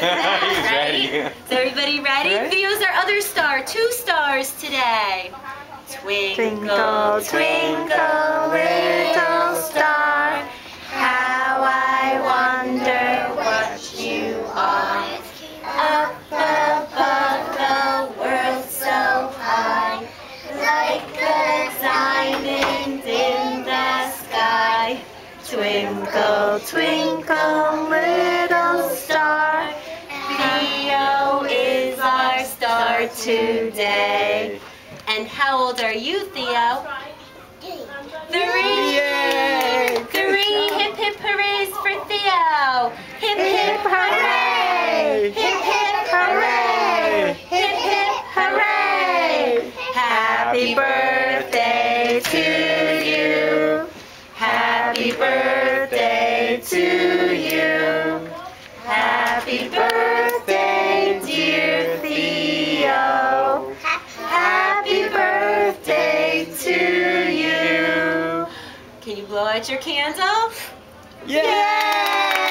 Ready? Is everybody ready? Theo's our other star. 2 stars today. Twinkle, twinkle, little star, how I wonder what you are. Up above the world so high, like a diamond in the sky. Twinkle, twinkle, little star, Theo is our star today. And how old are you, Theo? 3. Yay! 3. Hip hip hoorays for Theo. Hip hip hooray! Hip hip hooray! Hip hip hooray! Happy birthday to you. Happy birthday to you. Happy birthday, dear Theo. Happy birthday to you. Can you blow out your candle? Yay!